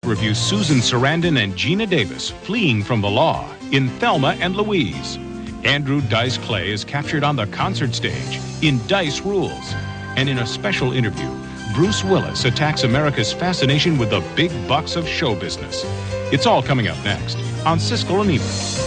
Review Susan Sarandon and Geena Davis fleeing from the law in Thelma and Louise. Andrew Dice Clay is captured on the concert stage in Dice Rules. And in a special interview, Bruce Willis attacks America's fascination with the big bucks of show business. It's all coming up next on Siskel&Ebert.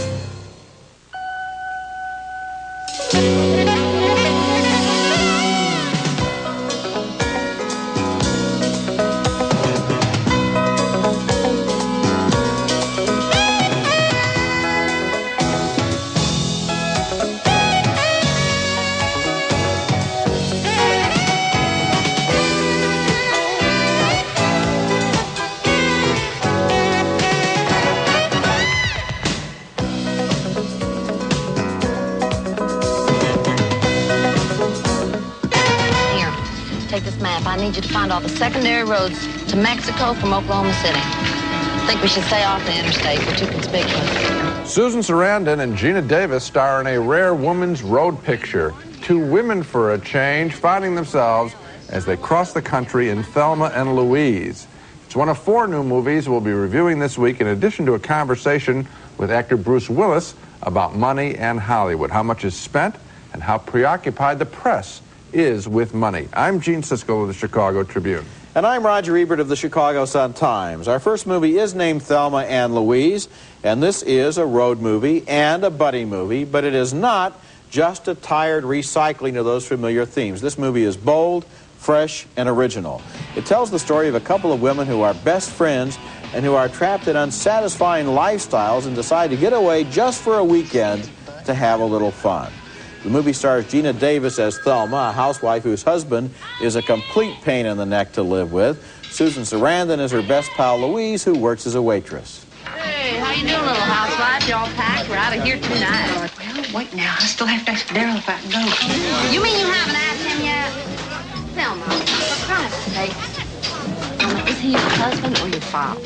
Take this map. I need you to find all the secondary roads to Mexico from Oklahoma City. I think we should stay off the interstate. We're too conspicuous. Susan Sarandon and Geena Davis star in a rare woman's road picture. Two women for a change finding themselves as they cross the country in Thelma and Louise. It's one of 4 new movies we'll be reviewing this week, in addition to a conversation with actor Bruce Willis about money and Hollywood, how much is spent and how preoccupied the press is with money. I'm Gene Siskel of the Chicago Tribune. And I'm Roger Ebert of the Chicago Sun-Times. Our first movie is named Thelma and Louise, and this is a road movie and a buddy movie, but it is not just a tired recycling of those familiar themes. This movie is bold, fresh, and original. It tells the story of a couple of women who are best friends and who are trapped in unsatisfying lifestyles and decide to get away just for a weekend to have a little fun. The movie stars Geena Davis as Thelma, a housewife whose husband is a complete pain in the neck to live with. Susan Sarandon is her best pal Louise, who works as a waitress. Hey, how you doing, little housewife? You all packed? We're out of here tonight. Well, wait now. I still have to ask Daryl if I can go. You mean you haven't asked him yet? Thelma, for Christ's sake. Thelma, is he your husband or your father?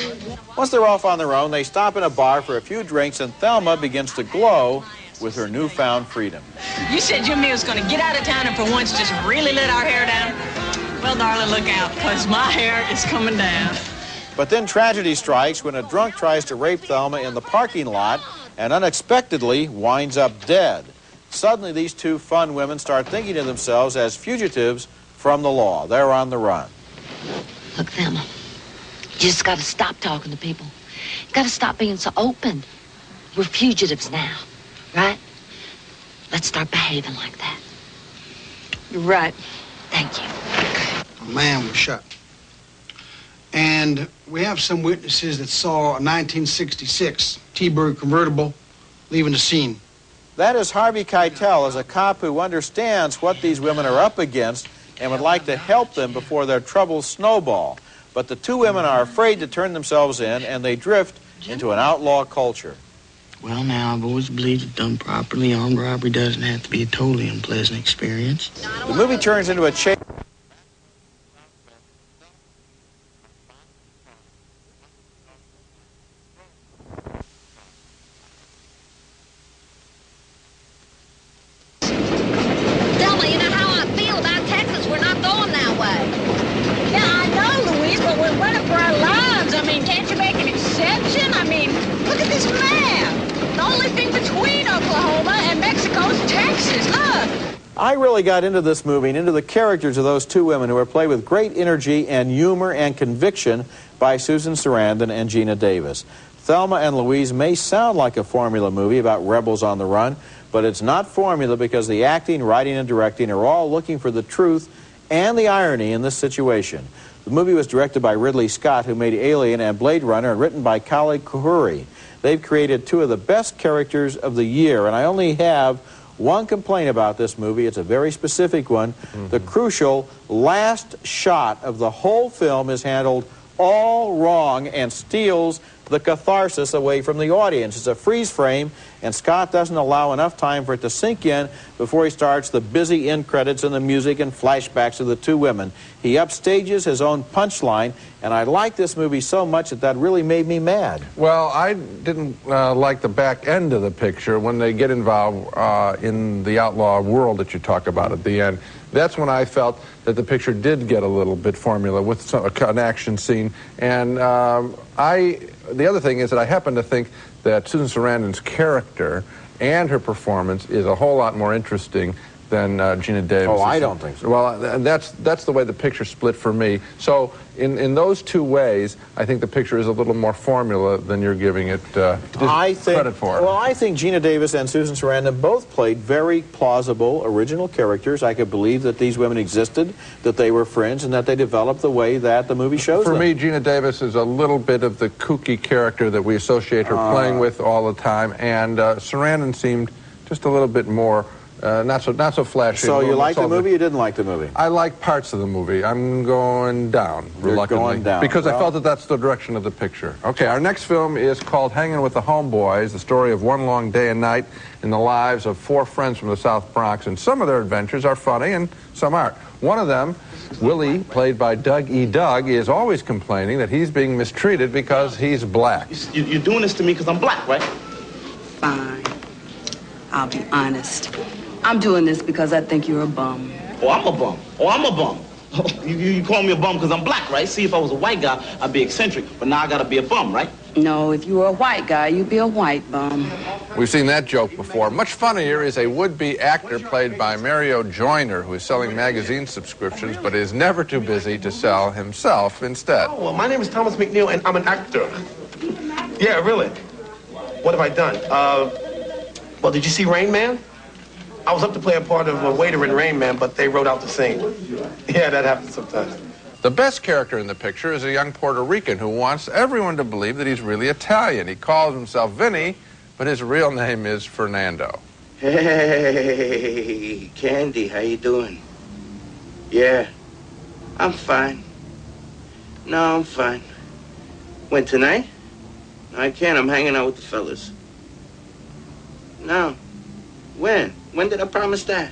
Once they're off on their own, they stop in a bar for a few drinks, and Thelma begins to glow with her newfound freedom. You said Jimmy was going to get out of town and for once just really let our hair down. Well, darling, look out, because my hair is coming down. But then tragedy strikes when a drunk tries to rape Thelma in the parking lot and unexpectedly winds up dead. Suddenly, these two fun women start thinking of themselves as fugitives from the law. They're on the run. Look, Thelma, you just got to stop talking to people. You got to stop being so open. We're fugitives now. Right? Let's start behaving like that. You're right. Thank you. A man was shot. And we have some witnesses that saw a 1966 T-Bird convertible leaving the scene. That is Harvey Keitel, as a cop who understands what these women are up against and would like to help them before their troubles snowball. But the two women are afraid to turn themselves in, and they drift into an outlaw culture. Well, now, I've always believed that done properly, armed robbery doesn't have to be a totally unpleasant experience. The movie turns into a chase. Thelma, you know how I feel about Texas. We're not going that way. Yeah, I know, Louise, but we're running for our lives. I mean, can't you make an exception? I mean, look at this map. The only thing between Oklahoma and Mexico is Texas. Look. I really got into this movie and into the characters of those two women who are played with great energy and humor and conviction by Susan Sarandon and Geena Davis. Thelma and Louise may sound like a formula movie about rebels on the run, but it's not formula because the acting, writing, and directing are all looking for the truth and the irony in this situation. The movie was directed by Ridley Scott, who made Alien and Blade Runner, and written by Khalid Khoury. They've created 2 of the best characters of the year, and I only have one complaint about this movie. It's a very specific one. The crucial last shot of the whole film is handled all wrong and steals the catharsis away from the audience. It's a freeze frame, and Scott doesn't allow enough time for it to sink in before he starts the busy end credits and the music and flashbacks of the two women. He upstages his own punchline, and I like this movie so much that really made me mad. Well, I didn't like the back end of the picture when they get involved in the outlaw world that you talk about at the end. That's when I felt that the picture did get a little bit formula with an action scene. And the other thing is that I happen to think that Susan Sarandon's character and her performance is a whole lot more interesting than Geena Davis. Oh, I don't think so. Well, that's the way the picture split for me. So in those two ways, I think the picture is a little more formula than you're giving it credit for. Well, I think Geena Davis and Susan Sarandon both played very plausible, original characters. I could believe that these women existed, that they were friends, and that they developed the way that the movie shows them. For me, Geena Davis is a little bit of the kooky character that we associate her playing with all the time, and Sarandon seemed just a little bit more not so flashy. So you liked the movie, you didn't like the movie? I like parts of the movie. I'm going down, reluctantly. Going down. Because I felt that that's the direction of the picture. Okay, our next film is called Hangin' with the Homeboys, the story of one long day and night in the lives of four friends from the South Bronx, and some of their adventures are funny and some aren't. One of them, Willie, played by Doug E. Doug, is always complaining that he's being mistreated because he's black. You're doing this to me because I'm black, right? Fine. I'll be honest. I'm doing this because I think you're a bum. Oh, I'm a bum. Oh, I'm a bum. You call me a bum because I'm black, right? See, if I was a white guy, I'd be eccentric. But now I got to be a bum, right? No, if you were a white guy, you'd be a white bum. We've seen that joke before. Much funnier is a would-be actor played by Mario Joyner, who is selling magazine subscriptions, but is never too busy to sell himself instead. Oh, well, my name is Thomas McNeil, and I'm an actor. Yeah, really. What have I done? Well, did you see Rain Man? I was up to play a part of a waiter in Rain Man, but they wrote out the scene. Yeah, that happens sometimes. The best character in the picture is a young Puerto Rican who wants everyone to believe that he's really Italian. He calls himself Vinny, but his real name is Fernando. Hey, Candy, how you doing? Yeah, I'm fine. No, I'm fine. When, tonight? No, I can't. I'm hanging out with the fellas. No. When? When did I promise that?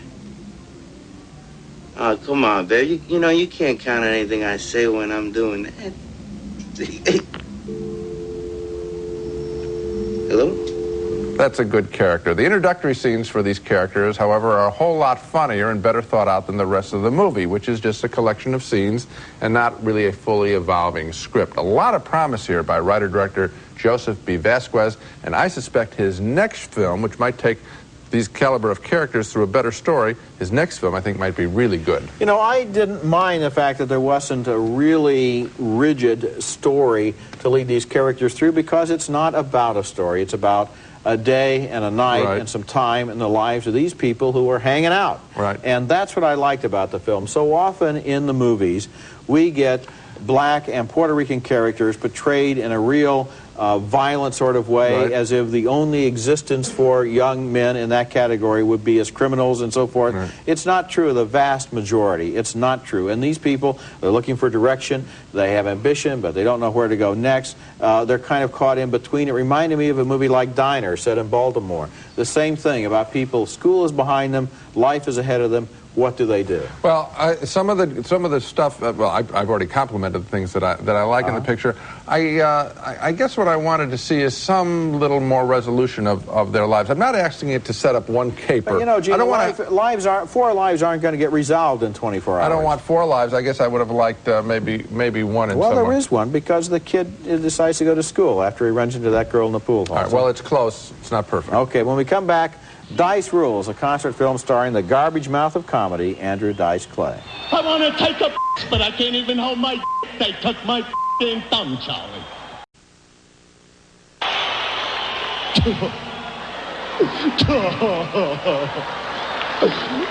Oh, come on, babe. You know, you can't count on anything I say when I'm doing that. Hello? That's a good character. The introductory scenes for these characters, however, are a whole lot funnier and better thought out than the rest of the movie, which is just a collection of scenes and not really a fully evolving script. A lot of promise here by writer-director Joseph B. Vasquez, and I suspect his next film, which might take these caliber of characters through a better story, his next film, I think, might be really good. You know, I didn't mind the fact that there wasn't a really rigid story to lead these characters through, because it's not about a story. It's about a day and a night and some time in the lives of these people who are hanging out. Right. And that's what I liked about the film. So often in the movies, we get black and Puerto Rican characters portrayed in a real violent sort of way, as if the only existence for young men in that category would be as criminals and so forth. It's not true of the vast majority. It's not true. And these people, they're looking for direction, they have ambition, but they don't know where to go next. They're kind of caught in between. It reminded me of a movie like Diner, set in Baltimore. The same thing about people, school is behind them, life is ahead of them. What do they do? Well, some of the stuff. Well, I've already complimented the things that I like in the picture. I guess what I wanted to see is some little more resolution of their lives. I'm not asking it to set up one caper. But, you know, Gene, four lives aren't going to get resolved in 24 hours. I don't want 4 lives. I guess I would have liked maybe one. Well, there is one, because the kid decides to go to school after he runs into that girl in the pool hall. All right, well, it's close. It's not perfect. Okay, when we come back, Dice Rules, a concert film starring the garbage mouth of comedy, Andrew Dice Clay. I want to take a but I can't even hold my They took my thumb, Charlie.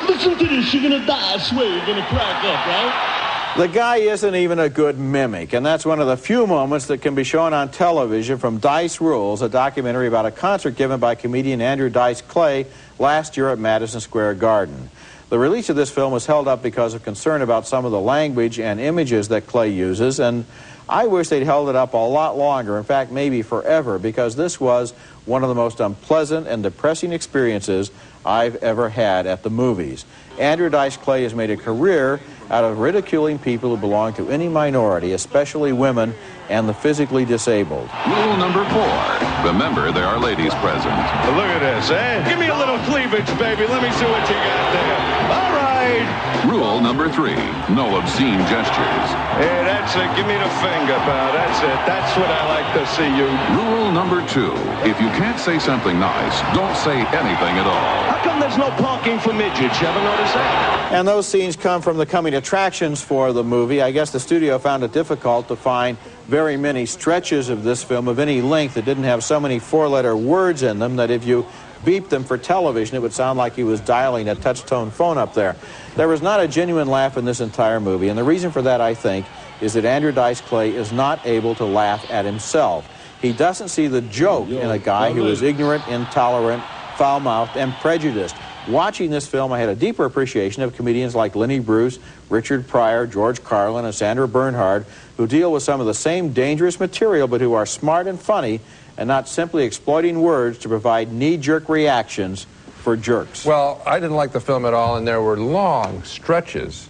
Listen to this, you're going to die, I swear you're going to crack up, right? The guy isn't even a good mimic, and that's one of the few moments that can be shown on television from Dice Rules, a documentary about a concert given by comedian Andrew Dice Clay last year at Madison Square Garden. The release of this film was held up because of concern about some of the language and images that Clay uses, and I wish they'd held it up a lot longer, in fact, maybe forever, because this was one of the most unpleasant and depressing experiences I've ever had at the movies. Andrew Dice Clay has made a career out of ridiculing people who belong to any minority, especially women and the physically disabled. Rule number 4. Remember, there are ladies present. Look at this, eh? Give me a little cleavage, baby. Let me see what you got there. All right. Rule number 3. No obscene gestures. Hey, that's it. Give me the finger, pal. That's it. That's what I like to see you. Rule number 2. If you can't say something nice, don't say anything at all. How come there's no parking for midgets? You ever notice that? And those scenes come from the coming attractions for the movie. I guess the studio found it difficult to find very many stretches of this film of any length that didn't have so many four-letter words in them that if you beeped them for television, it would sound like he was dialing a touch-tone phone up there. There was not a genuine laugh in this entire movie, and the reason for that, I think, is that Andrew Dice Clay is not able to laugh at himself. He doesn't see the joke in a guy who is ignorant, intolerant, foul-mouthed, and prejudiced. Watching this film, I had a deeper appreciation of comedians like Lenny Bruce, Richard Pryor, George Carlin, and Sandra Bernhard, who deal with some of the same dangerous material, but who are smart and funny, and not simply exploiting words to provide knee-jerk reactions for jerks. Well, I didn't like the film at all, and there were long stretches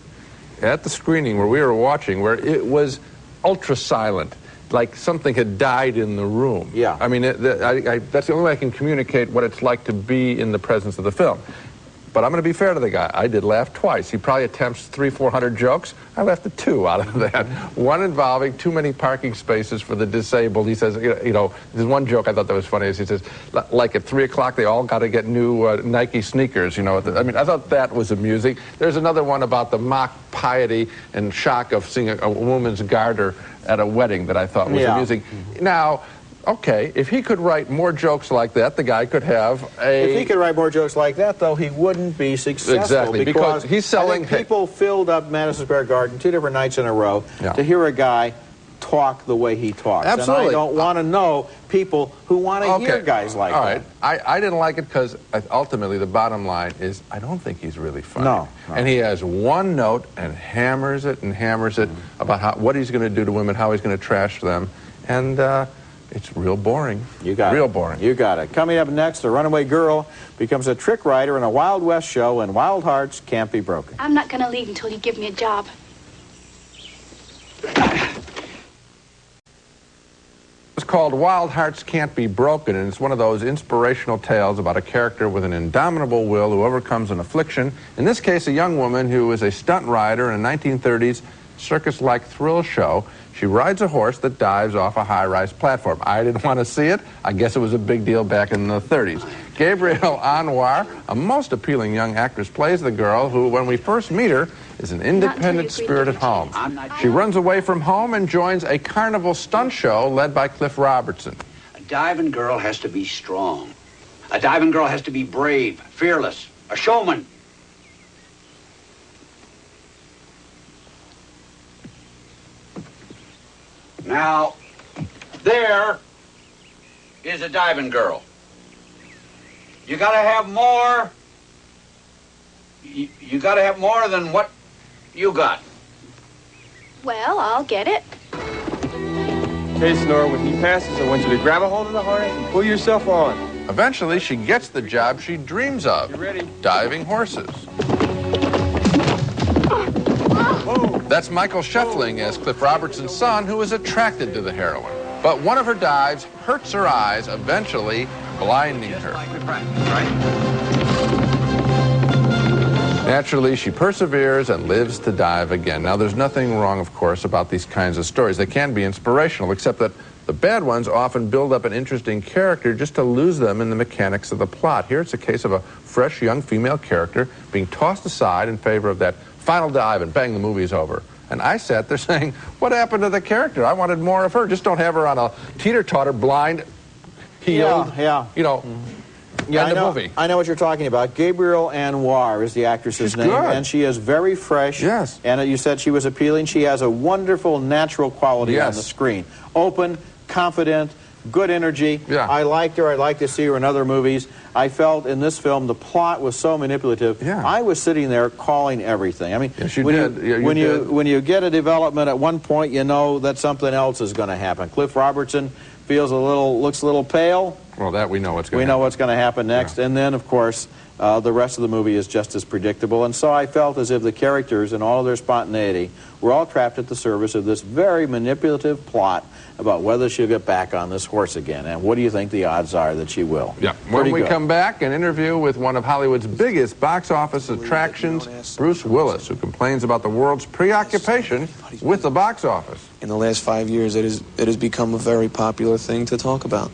at the screening where we were watching where it was ultra-silent, like something had died in the room. Yeah. I mean, that's the only way I can communicate what it's like to be in the presence of the film. But I'm going to be fair to the guy. I did laugh twice. He probably attempts 300-400 jokes. I laughed at 2 out of that. One involving too many parking spaces for the disabled. He says, you know, there's one joke I thought that was funny. Is he says, like at 3 o'clock, they all got to get new Nike sneakers. You know, I mean, I thought that was amusing. There's another one about the mock piety and shock of seeing a woman's garter at a wedding that I thought was amusing. Now, okay, if he could write more jokes like that, the guy could have a... If he could write more jokes like that, though, he wouldn't be successful. Exactly, because he's selling... I think people filled up Madison Square Garden 2 different nights in a row to hear a guy talk the way he talks. Absolutely. And I don't want to know people who want to hear guys like that. All right. I didn't like it because ultimately the bottom line is I don't think he's really funny. No. And he has one note and hammers it about what he's going to do to women, how he's going to trash them. And... it's real boring. You got it. Real boring. You got it. Coming up next, a runaway girl becomes a trick writer in a Wild West show, and Wild Hearts Can't Be Broken. I'm not going to leave until you give me a job. It's called Wild Hearts Can't Be Broken, and it's one of those inspirational tales about a character with an indomitable will who overcomes an affliction. In this case, a young woman who is a stunt rider in a 1930s circus-like thrill show. She rides a horse that dives off a high-rise platform. I didn't want to see it. I guess it was a big deal back in the 30s. Gabrielle Anwar, a most appealing young actress, plays the girl who, when we first meet her, is an independent spirit at home. She runs away from home and joins a carnival stunt show led by Cliff Robertson. A diving girl has to be strong. A diving girl has to be brave, fearless, a showman. Now, there is a diving girl. You gotta have more. You gotta have more than what you got. Well, I'll get it. Hey, Snore, when he passes, I want you to grab a hold of the harness and pull yourself on. Eventually, she gets the job she dreams of, diving horses. That's Michael Scheffling as Cliff Robertson's son, who is attracted to the heroine. But one of her dives hurts her eyes, eventually blinding her. Naturally, she perseveres and lives to dive again. Now, there's nothing wrong, of course, about these kinds of stories. They can be inspirational, except that the bad ones often build up an interesting character just to lose them in the mechanics of the plot. Here it's a case of a fresh young female character being tossed aside in favor of that final dive, and bang, the movie's over. And I sat there saying, what happened to the character? I wanted more of her. Just don't have her on a teeter-totter, blind, healed, you know, Yeah, end of movie. I know what you're talking about. Gabrielle Anwar is the actress's name, good. and she is very fresh. Yes. And you said she was appealing. She has a wonderful natural quality on the screen. Open, confident, good energy. Yeah. I liked her. I'd like to see her in other movies. I felt in this film the plot was so manipulative. Yeah. I was sitting there calling everything. I mean, Yes, you when did. you, Yeah, when did. when you get a development at one point, you know that something else is going to happen. Cliff Robertson looks a little pale. Well, that we know what's going to We happen. know what's going to happen next. Yeah. And then, of course, the rest of the movie is just as predictable. And so I felt as if the characters and all of their spontaneity were all trapped at the service of this very manipulative plot about whether she'll get back on this horse again. And what do you think the odds are that she will? Yeah. When we come back, an interview with one of Hollywood's biggest box office attractions, Bruce Willis, who complains about the world's preoccupation with the box office. In the last 5 years, it has become a very popular thing to talk about.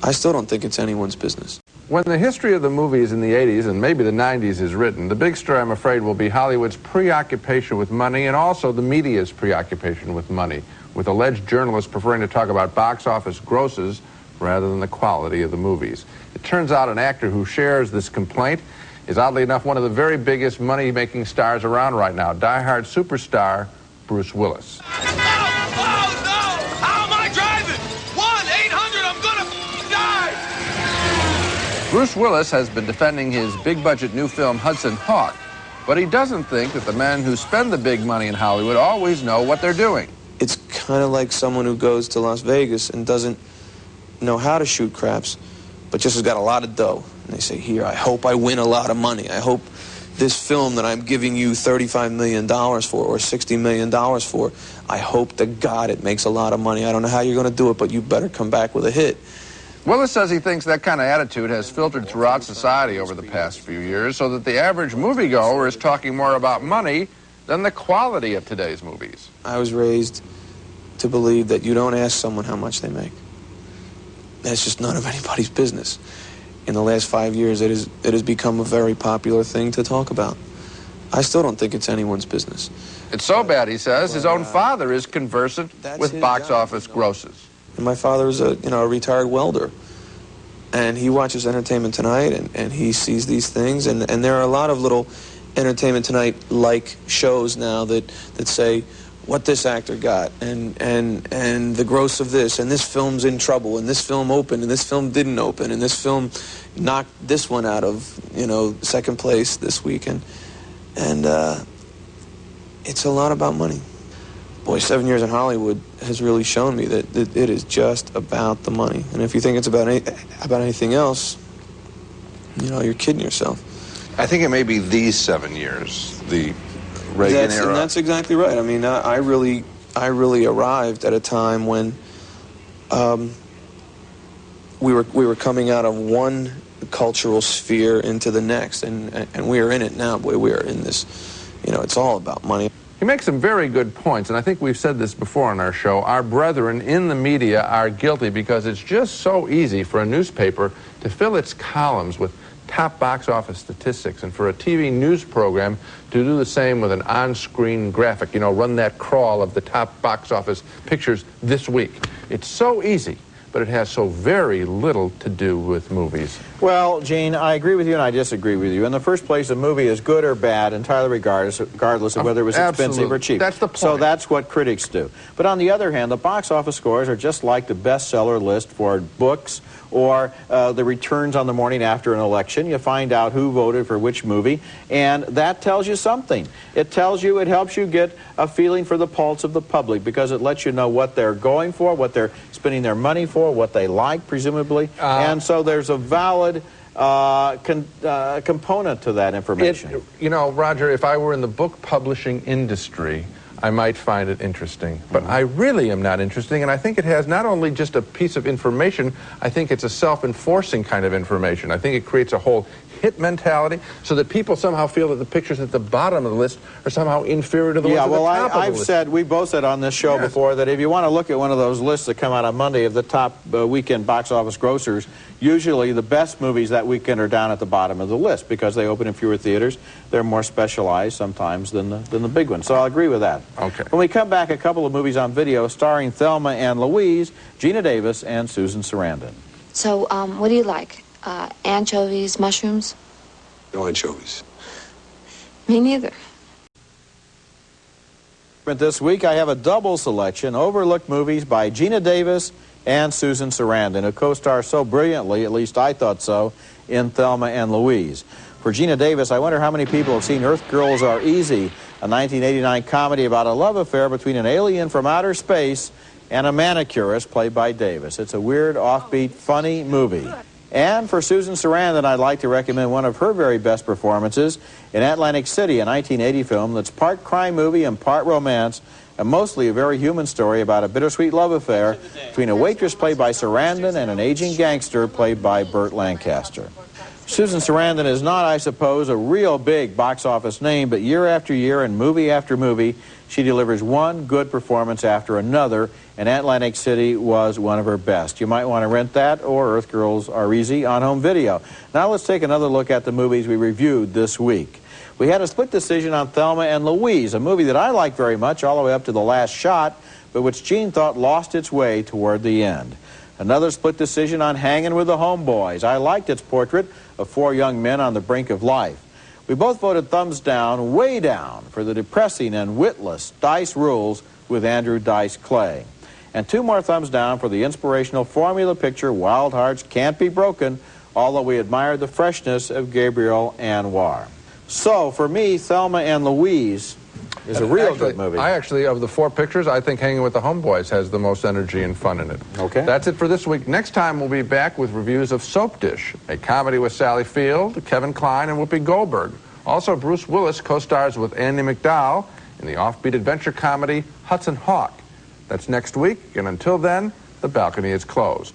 I still don't think it's anyone's business. When the history of the movies in the 80s and maybe the 90s is written, the big story, I'm afraid, will be Hollywood's preoccupation with money and also the media's preoccupation with money, with alleged journalists preferring to talk about box office grosses rather than the quality of the movies. It turns out an actor who shares this complaint is, oddly enough, one of the very biggest money-making stars around right now, die-hard superstar Bruce Willis. Bruce Willis has been defending his big-budget new film, Hudson Hawk, but he doesn't think that the men who spend the big money in Hollywood always know what they're doing. It's kind of like someone who goes to Las Vegas and doesn't know how to shoot craps, but just has got a lot of dough. And they say, here, I hope I win a lot of money. I hope this film that I'm giving you $35 million for or $60 million for, I hope to God it makes a lot of money. I don't know how you're going to do it, but you better come back with a hit. Willis says he thinks that kind of attitude has filtered throughout society over the past few years, so that the average moviegoer is talking more about money than the quality of today's movies. I was raised to believe that you don't ask someone how much they make. That's just none of anybody's business. In the last 5 years, it has become a very popular thing to talk about. I still don't think it's anyone's business. It's so bad, he says, his own father is conversant with box office grosses. And my father was a retired welder. And he watches Entertainment Tonight, and he sees these things. And there are a lot of little Entertainment Tonight-like shows now that say what this actor got, and the gross of this, and this film's in trouble, and this film opened, and this film didn't open, and this film knocked this one out of, second place this weekend. And it's a lot about money. Boy, 7 years in Hollywood has really shown me that it is just about the money. And if you think it's about anything else, you're kidding yourself. I think it may be these 7 years, the Reagan era. And that's exactly right. I mean, I really arrived at a time when we were coming out of one cultural sphere into the next, and we are in it now. Boy, we are in this. It's all about money. He makes some very good points, and I think we've said this before on our show. Our brethren in the media are guilty because it's just so easy for a newspaper to fill its columns with top box office statistics, and for a TV news program to do the same with an on-screen graphic, run that crawl of the top box office pictures this week. It's so easy, but it has so very little to do with movies. Well, Gene, I agree with you and I disagree with you. In the first place, a movie is good or bad entirely regardless of whether it was expensive or cheap. That's the point. So that's what critics do. But on the other hand, the box office scores are just like the bestseller list for books or the returns on the morning after an election. You find out who voted for which movie, and that tells you something. It helps you get a feeling for the pulse of the public because it lets you know what they're going for, what they're spending their money for, what they like, presumably. And so there's a valid component to that information. Roger, if I were in the book publishing industry, I might find it interesting. But I really am not interesting, and I think it has not only just a piece of information, I think it's a self-enforcing kind of information. I think it creates a whole hit mentality so that people somehow feel that the pictures at the bottom of the list are somehow inferior to the ones at the top of the list. We've both said on this show before that if you want to look at one of those lists that come out on Monday of the top weekend box office grossers, usually the best movies that weekend are down at the bottom of the list because they open in fewer theaters. They're more specialized sometimes than the big ones. So I'll agree with that. Okay. When we come back, a couple of movies on video starring Thelma and Louise, Geena Davis, and Susan Sarandon. So, what do you like? Anchovies, mushrooms? No anchovies. Me neither. This week, I have a double selection, overlooked movies by Geena Davis and Susan Sarandon, who co-stars so brilliantly, at least I thought so, in Thelma and Louise. For Geena Davis, I wonder how many people have seen Earth Girls Are Easy, a 1989 comedy about a love affair between an alien from outer space and a manicurist played by Davis. It's a weird, offbeat, funny movie. And for Susan Sarandon, I'd like to recommend one of her very best performances in Atlantic City, a 1980 film that's part crime movie and part romance, and mostly a very human story about a bittersweet love affair between a waitress played by Sarandon and an aging gangster played by Burt Lancaster. Susan Sarandon is not, I suppose, a real big box office name, but year after year and movie after movie, she delivers one good performance after another, and Atlantic City was one of her best. You might want to rent that or Earth Girls Are Easy on home video. Now let's take another look at the movies we reviewed this week. We had a split decision on Thelma and Louise, a movie that I liked very much all the way up to the last shot, but which Gene thought lost its way toward the end. Another split decision on Hangin' with the Homeboys. I liked its portrait of four young men on the brink of life. We both voted thumbs down, way down, for the depressing and witless Dice Rules with Andrew Dice Clay. And two more thumbs down for the inspirational formula picture Wild Hearts Can't Be Broken, although we admired the freshness of Gabriel Anwar. So, for me, Thelma and Louise is a real good movie. I actually, of the four pictures, I think Hanging with the Homeboys has the most energy and fun in it. Okay. That's it for this week. Next time, we'll be back with reviews of Soap Dish, a comedy with Sally Field, Kevin Kline, and Whoopi Goldberg. Also, Bruce Willis co-stars with Andie MacDowell in the offbeat adventure comedy Hudson Hawk. That's next week, and until then, the balcony is closed.